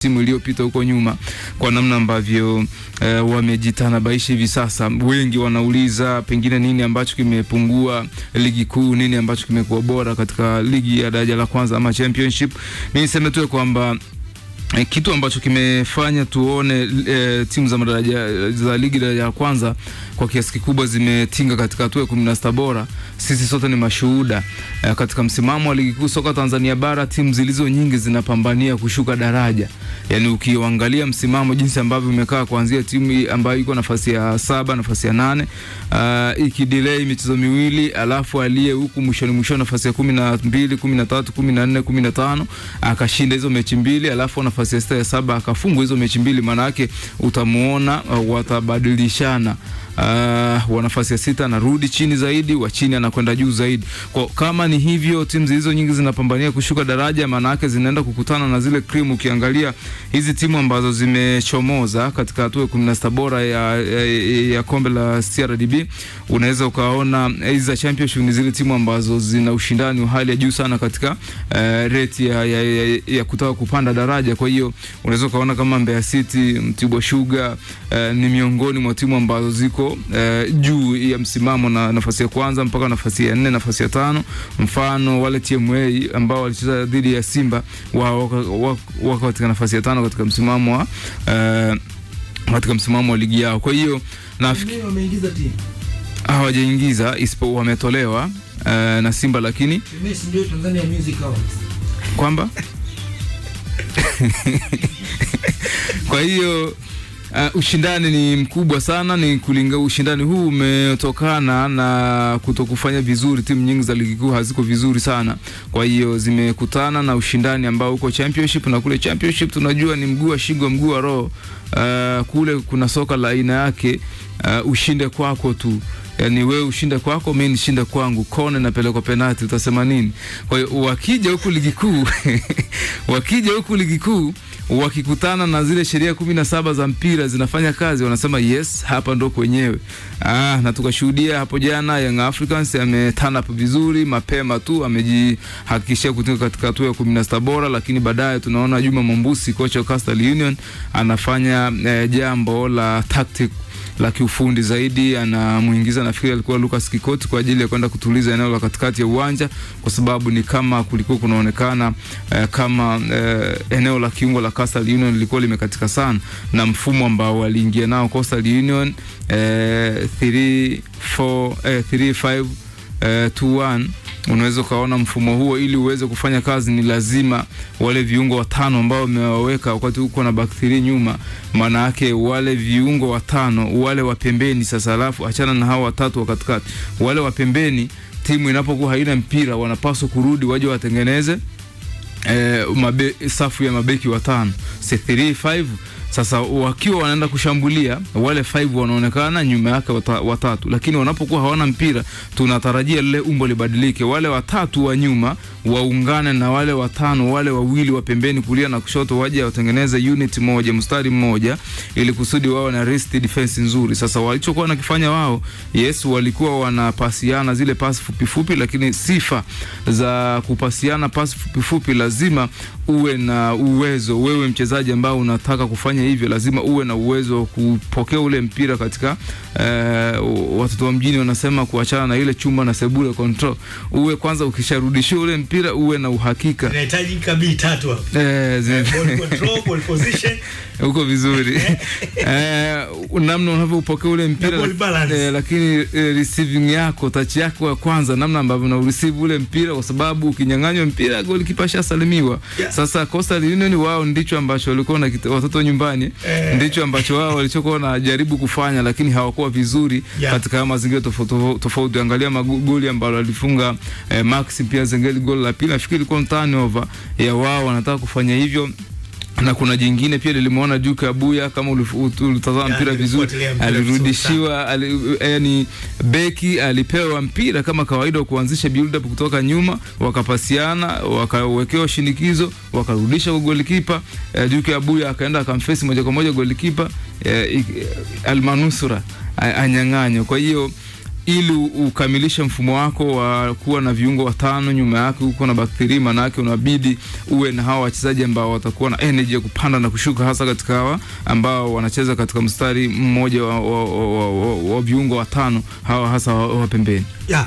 timu iliyopita huko nyuma kwa namna ambavyo wamejitanabaisha hivi sasa. Wengi wanauliza pengine nini ambacho kimepungua ligi kuu, nini ambacho kimekuwa bora katika ligi ya daraja la kwanza ama championship. Mimi niseme tu kwamba kitu ambacho kimefanya tuone timu za madaraja za ligi daraja la kwanza kwa kiasi kikubwa zimetinga katika hatua ya 16 bora. Sisi sote ni mashuhuda katika msimamo wa ligi kuu soka Tanzania bara, timu zilizo nyingi zinapambania kushuka daraja. Yani ukiangalia msimamo jinsi ambavyo umekaa kuanzia timu ambayo iko nafasi ya 7, nafasi ya 8, ikidelay michezo miwili, alafu aliye huku mwishoni nafasi ya 12, 13, 14, 15 akashinda hizo mechi mbili, alafu nafasi ya 7 akafungwa hizo mechi mbili. Maana yake utamuona watabadilishana. Wa nafasi ya 6 anarudi chini zaidi, wa chini anakwenda juu zaidi. Kwa kama ni hivyo, timu hizo nyingi zinapambania kushuka daraja, maana yake zinaenda kukutana na zile cream. Ukiangalia hizi timu ambazo zimechomoza katika hatua ya 16 bora ya kombe la CRDB, unaweza ukaona hizi za championship ni zile timu ambazo zina ushindani wa hali ya juu sana katika rate ya kutaka kupanda daraja. Kwa hiyo unaweza ukaona kama Mbeya City, Mtibwa Sugar ni miongoni mwa timu ambazo ziko juu ya msimamo na nafasi ya kwanza mpaka nafasi ya 4, nafasi ya 5. Mfano wale TMA ambao walicheza dhidi ya Simba wako katika nafasi ya 5 katika msimamo wa ligi yao. Kwa hiyo nafikiri wameingiza timu hawajaingiza isipo wametolewa na Simba, lakini Messi ndio Tanzania Music Awards kwamba kwa hiyo ushindani ni mkubwa sana. Ni kulinga ushindani huu umetokana na kutokufanya vizuri. Timu nyingi za ligi kuu haziko vizuri sana, kwa hiyo zimekutana na ushindani ambao uko championship, na kule championship tunajua ni mguu wa shingo mguu wa roho. Kule kuna soka la aina yake, ushinde kwako tu. Yani wewe ushinde kwako, mimi nishinde kwangu, kone na peleko penalty, utasema nini? Kwa hiyo wakija huku ligi kuu wakikutana na zile sheria 17 za mpira zinafanya kazi, wanasema yes, hapa ndo kwenyewe. Na tukashuhudia hapo jana Young Africans ameturn up vizuri mapema tu, amejihakikishia kutinga katika hatua ya 16 bora, lakini baadaye tunaona Juma Mombusi, kocha wa Coastal Union, anafanya jambo la tactic la kiufundi zaidi. Anamuingiza, nafikiri alikuwa Lucas Kikoti, kwa ajili ya kwenda kutuliza eneo la katikati ya uwanja, kwa sababu ni kama kulikuwa kunaonekana kama eneo la kiungo la Coastal Union lilikuwa limekatika sana, na mfumo ambao waliingia nao Coastal Union 3-5-2-1. Unaweza kaona mfumo huo ili uweze kufanya kazi ni lazima wale viungo watano ambao umewaweka wakati uko na back 3 nyuma. Maana yake wale viungo watano, wale wa pembeni sasa, alafu achana na hao watatu wa katikati, wale wa pembeni, timu inapokuwa haina mpira wanapaswa kurudi waje watengeneze safu ya mabeki watano, 3-5. Sasa wakiwa wanaenda kushambulia, wale 5 wanaonekana nyuma yake watatu, lakini wanapokuwa hawana mpira tunatarajia lile umbo libadilike. Wale watatu wa nyuma waungane na wale watano, wale wawili wa pembeni kulia na kushoto, waje watengeneze unit moja, mstari mmoja, ili kusudi wao na rest defense nzuri. Sasa walichokuwa nakifanya wao, yes, walikuwa wanapasiana zile pasi fupi fupi, lakini sifa za kupasiana pasi fupi fupi lazima uwe na uwezo. Wewe mchezaji ambao unataka kufanya hivyo lazima uwe na uwezo wa kupokea ule mpira katika watoto wa mjini wanasema kuachana na ile chuma na sebule control. Uwe kwanza ukisharudishia ule mpira uwe na uhakika. Inahitaji kabi 3 hapo. Ball control, ball position. Uko vizuri. Namna unavyopokea ule mpira, lakini receiving yako, touch yako ya kwanza, namna ambavyo una receive ule mpira, kwa sababu ukinyang'anywa mpira goalkeeper shasalimiwa. Sasa Coastal Union wao ndicho ambacho walikuwa na watoto nyumbani, ndicho ambacho wao walichokuwa wanajaribu kufanya, lakini hawakuwa vizuri katika mazingira tofauti. Angalia magoli ambayo alifunga Max pia Zengeli, goal la pili nafikiri ilikuwa turnover ya wao, wanataka kufanya hivyo. Na kuna jingine pia nilimuona Duke Abuya, kama ulitazama mpira vizuri, alirudishiwa, yani beki alipewa mpira kama kawaida kuanzisha build up kutoka nyuma, wakapasiana, wakawekewa shinikizo, wakarudisha kwa goalkeeper. Duke Abuya akaenda akamface moja kwa moja goalkeeper Almanusura anyang'anyo. Kwa hiyo ili ukamilishe mfumo wako wa kuwa na viungo watano, nyuma yake uko na bakteria, maana yake unabidi uwe na hawa wachezaji ambao watakuwa na energy ya kupanda na kushuka, hasa katika hawa ambao wanacheza katika mstari mmoja wa viungo watano, hawa hasa wa pembeni. Yeah.